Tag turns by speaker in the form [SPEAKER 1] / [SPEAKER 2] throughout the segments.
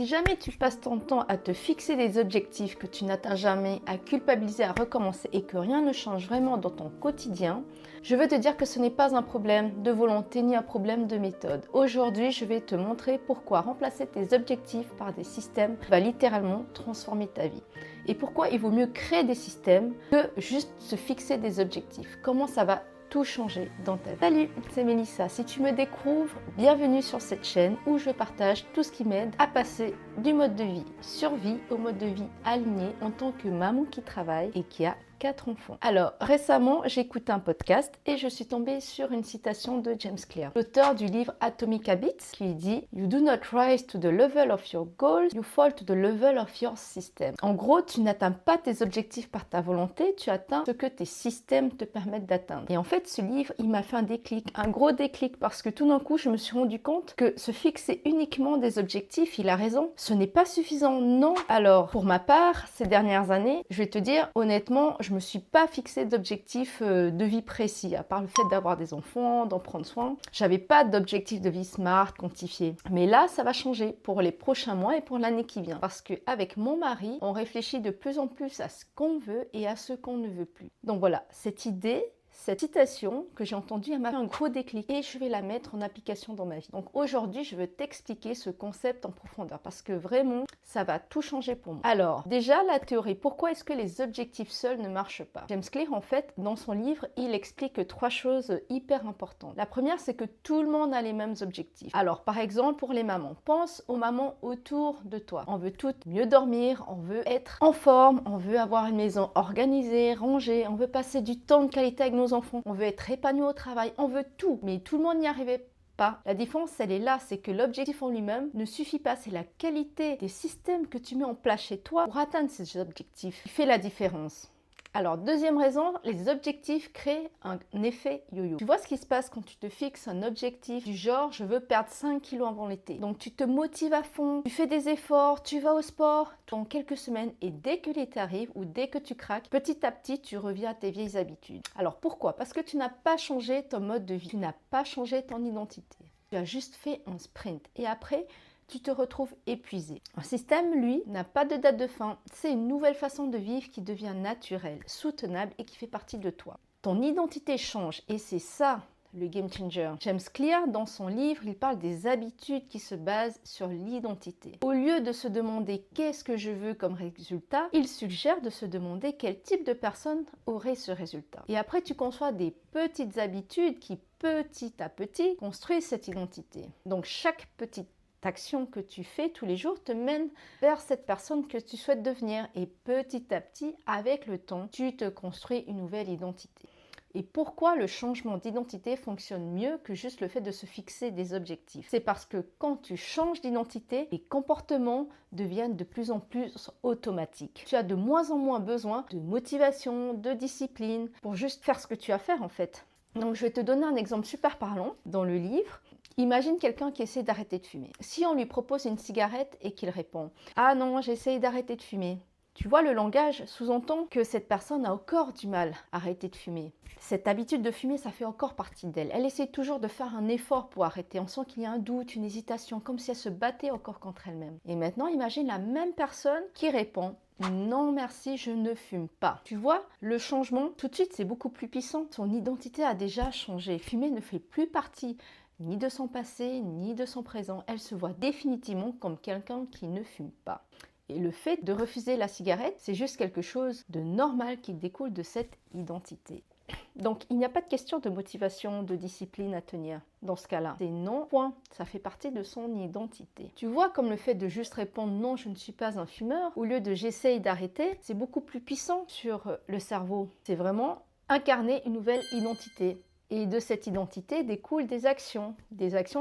[SPEAKER 1] Si jamais tu passes ton temps à te fixer des objectifs que tu n'atteins jamais, à culpabiliser, à recommencer et que rien ne change vraiment dans ton quotidien, je veux te dire que ce n'est pas un problème de volonté ni un problème de méthode. Aujourd'hui, je vais te montrer pourquoi remplacer tes objectifs par des systèmes va littéralement transformer ta vie. Et pourquoi il vaut mieux créer des systèmes que juste se fixer des objectifs. Comment ça va tout changer dans ta vie. Salut, c'est Mélissa. Si tu me découvres, bienvenue sur cette chaîne où je partage tout ce qui m'aide à passer du mode de vie survie au mode de vie aligné en tant que maman qui travaille et qui a 4 enfants. Alors, récemment, j'ai écouté un podcast et je suis tombée sur une citation de James Clear, l'auteur du livre Atomic Habits, qui dit « You do not rise to the level of your goals, you fall to the level of your system ». En gros, tu n'atteins pas tes objectifs par ta volonté, tu atteins ce que tes systèmes te permettent d'atteindre. Et en fait, ce livre, il m'a fait un déclic, un gros déclic, parce que tout d'un coup, je me suis rendu compte que se fixer uniquement des objectifs, il a raison, ce n'est pas suffisant, non. Alors, pour ma part, ces dernières années, je vais te dire, honnêtement, je me suis pas fixé d'objectifs de vie précis, à part le fait d'avoir des enfants, d'en prendre soin. J'avais pas d'objectif de vie smart, quantifié. Mais là, ça va changer pour les prochains mois et pour l'année qui vient. Parce qu'avec mon mari, on réfléchit de plus en plus à ce qu'on veut et à ce qu'on ne veut plus. Donc voilà, cette idée, cette citation que j'ai entendue, elle m'a fait un gros déclic et je vais la mettre en application dans ma vie. Donc aujourd'hui, je veux t'expliquer ce concept en profondeur parce que vraiment, ça va tout changer pour moi. Alors, déjà, la théorie. Pourquoi est-ce que les objectifs seuls ne marchent pas? James Clear, en fait, dans son livre, il explique 3 choses hyper importantes. La première, c'est que tout le monde a les mêmes objectifs. Alors, par exemple, pour les mamans, pense aux mamans autour de toi. On veut toutes mieux dormir, on veut être en forme, on veut avoir une maison organisée, rangée, on veut passer du temps de qualité avec nos enfants, on veut être épanoui au travail, on veut tout, mais tout le monde n'y arrivait pas. La différence, elle est là, c'est que l'objectif en lui-même ne suffit pas, c'est la qualité des systèmes que tu mets en place chez toi pour atteindre ces objectifs qui fait la différence. Alors, deuxième raison, les objectifs créent un effet yo-yo. Tu vois ce qui se passe quand tu te fixes un objectif du genre « je veux perdre 5 kilos avant l'été ». Donc, tu te motives à fond, tu fais des efforts, tu vas au sport en quelques semaines et dès que l'été arrive ou dès que tu craques, petit à petit, tu reviens à tes vieilles habitudes. Alors, pourquoi? Parce que tu n'as pas changé ton mode de vie, tu n'as pas changé ton identité. Tu as juste fait un sprint et après, tu te retrouves épuisé. Un système, lui, n'a pas de date de fin. C'est une nouvelle façon de vivre qui devient naturelle, soutenable et qui fait partie de toi. Ton identité change et c'est ça le game changer. James Clear, dans son livre, il parle des habitudes qui se basent sur l'identité. Au lieu de se demander qu'est-ce que je veux comme résultat, il suggère de se demander quel type de personne aurait ce résultat. Et après, tu conçois des petites habitudes qui, petit à petit, construisent cette identité. Donc, chaque petite action que tu fais tous les jours te mène vers cette personne que tu souhaites devenir et petit à petit, avec le temps, tu te construis une nouvelle identité. Et pourquoi le changement d'identité fonctionne mieux que juste le fait de se fixer des objectifs? C'est parce que quand tu changes d'identité, les comportements deviennent de plus en plus automatiques. Tu as de moins en moins besoin de motivation, de discipline pour juste faire ce que tu as à faire en fait. Donc je vais te donner un exemple super parlant dans le livre. Imagine quelqu'un qui essaie d'arrêter de fumer. Si on lui propose une cigarette et qu'il répond « Ah non, j'essaye d'arrêter de fumer », tu vois, le langage sous-entend que cette personne a encore du mal à arrêter de fumer. Cette habitude de fumer, ça fait encore partie d'elle. Elle essaie toujours de faire un effort pour arrêter. On sent qu'il y a un doute, une hésitation, comme si elle se battait encore contre elle-même. Et maintenant, imagine la même personne qui répond « Non merci, je ne fume pas ». Tu vois, le changement, tout de suite, c'est beaucoup plus puissant. Son identité a déjà changé. Fumer ne fait plus partie ni de son passé, ni de son présent. Elle se voit définitivement comme quelqu'un qui ne fume pas. Et le fait de refuser la cigarette, c'est juste quelque chose de normal qui découle de cette identité. Donc, il n'y a pas de question de motivation, de discipline à tenir dans ce cas-là. C'est non, point. Ça fait partie de son identité. Tu vois, comme le fait de juste répondre « non, je ne suis pas un fumeur » au lieu de « j'essaye d'arrêter », c'est beaucoup plus puissant sur le cerveau. C'est vraiment incarner une nouvelle identité. Et de cette identité découlent des actions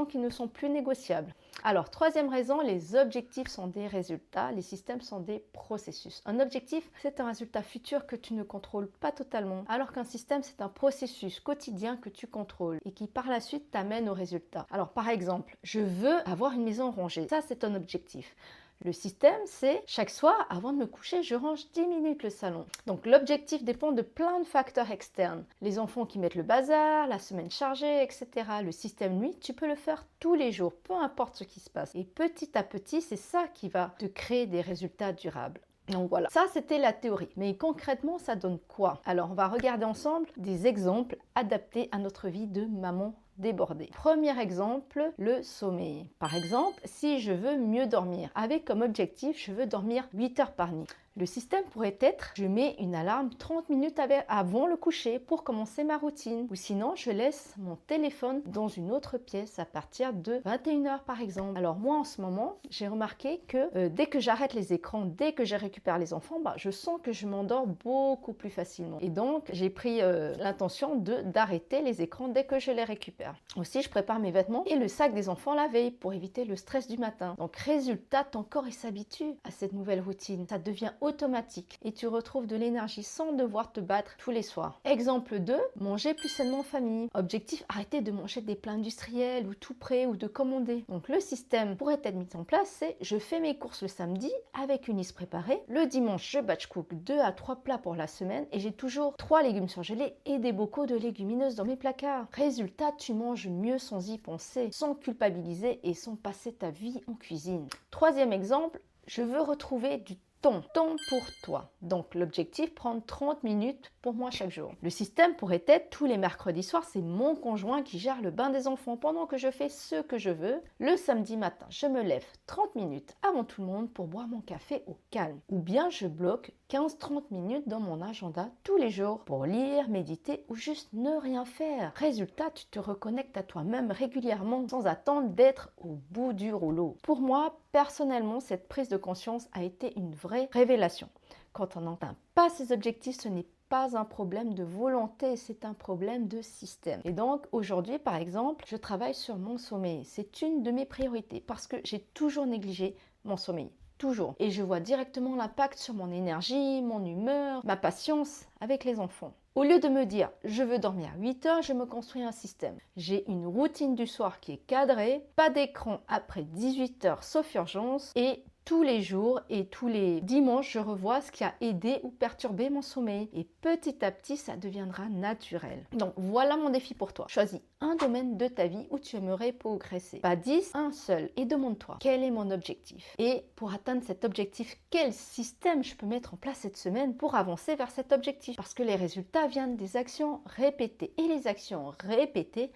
[SPEAKER 1] qui ne sont plus négociables. Alors, troisième raison, les objectifs sont des résultats, les systèmes sont des processus. Un objectif, c'est un résultat futur que tu ne contrôles pas totalement, alors qu'un système, c'est un processus quotidien que tu contrôles et qui par la suite t'amène au résultat. Alors, par exemple, je veux avoir une maison rangée. Ça, c'est un objectif. Le système, c'est chaque soir, avant de me coucher, je range 10 minutes le salon. Donc l'objectif dépend de plein de facteurs externes. Les enfants qui mettent le bazar, la semaine chargée, etc. Le système, lui, tu peux le faire tous les jours, peu importe ce qui se passe. Et petit à petit, c'est ça qui va te créer des résultats durables. Donc voilà, ça c'était la théorie. Mais concrètement, ça donne quoi? Alors on va regarder ensemble des exemples adaptés à notre vie de maman débordée. Premier exemple, le sommeil. Par exemple, si je veux mieux dormir, avec comme objectif, je veux dormir 8 heures par nuit. Le système pourrait être, je mets une alarme 30 minutes avant le coucher pour commencer ma routine. Ou sinon, je laisse mon téléphone dans une autre pièce à partir de 21 heures par exemple. Alors moi en ce moment, j'ai remarqué que dès que j'arrête les écrans, dès que je récupère les enfants, je sens que je m'endors beaucoup plus facilement. Et donc, j'ai pris l'intention d'arrêter les écrans dès que je les récupère. Aussi, je prépare mes vêtements et le sac des enfants la veille pour éviter le stress du matin. Donc résultat, ton corps il s'habitue à cette nouvelle routine. Ça devient automatique et tu retrouves de l'énergie sans devoir te battre tous les soirs. Exemple 2, manger plus sainement en famille. Objectif, arrêter de manger des plats industriels ou tout prêt ou de commander. Donc le système pourrait être mis en place, c'est je fais mes courses le samedi avec une liste préparée. Le dimanche, je batch cook 2 à 3 plats pour la semaine et j'ai toujours 3 légumes surgelés et des bocaux de légumineuses dans mes placards. Résultat, tu manges mieux sans y penser, sans culpabiliser et sans passer ta vie en cuisine. Troisième exemple, je veux retrouver du temps pour toi. Donc l'objectif, prendre 30 minutes pour moi chaque jour. Le système pourrait être tous les mercredis soirs, c'est mon conjoint qui gère le bain des enfants pendant que je fais ce que je veux. Le samedi matin, je me lève 30 minutes avant tout le monde pour boire mon café au calme. Ou bien je bloque 15-30 minutes dans mon agenda tous les jours pour lire, méditer ou juste ne rien faire. Résultat, tu te reconnectes à toi-même régulièrement sans attendre d'être au bout du rouleau. Pour moi, personnellement, cette prise de conscience a été une vraie révélation. Quand on n'atteint pas ses objectifs, ce n'est pas un problème de volonté, c'est un problème de système. Et donc aujourd'hui, par exemple, je travaille sur mon sommeil. C'est une de mes priorités parce que j'ai toujours négligé mon sommeil. Toujours. Et je vois directement l'impact sur mon énergie, mon humeur, ma patience avec les enfants. Au lieu de me dire « je veux dormir 8 heures », je me construis un système. J'ai une routine du soir qui est cadrée, pas d'écran après 18 heures sauf urgence et tous les jours et tous les dimanches, je revois ce qui a aidé ou perturbé mon sommeil. Et petit à petit, ça deviendra naturel. Donc voilà mon défi pour toi. Choisis un domaine de ta vie où tu aimerais progresser. Pas 10, un seul. Et demande-toi, quel est mon objectif? Et pour atteindre cet objectif, quel système je peux mettre en place cette semaine pour avancer vers cet objectif? Parce que les résultats viennent des actions répétées. Et les actions répétées,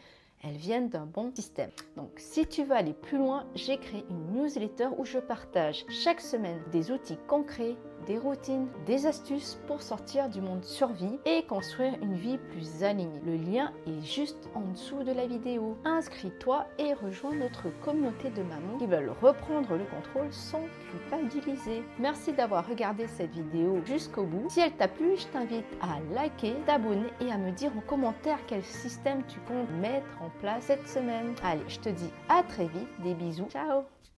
[SPEAKER 1] elles viennent d'un bon système. Donc si tu veux aller plus loin, j'ai créé une newsletter où je partage chaque semaine des outils concrets, des routines, des astuces pour sortir du monde survie et construire une vie plus alignée. Le lien est juste en dessous de la vidéo. Inscris-toi et rejoins notre communauté de mamans qui veulent reprendre le contrôle sans culpabiliser. Merci d'avoir regardé cette vidéo jusqu'au bout. Si elle t'a plu, je t'invite à liker, t'abonner et à me dire en commentaire quel système tu comptes mettre en place cette semaine. Allez, je te dis à très vite, des bisous, ciao!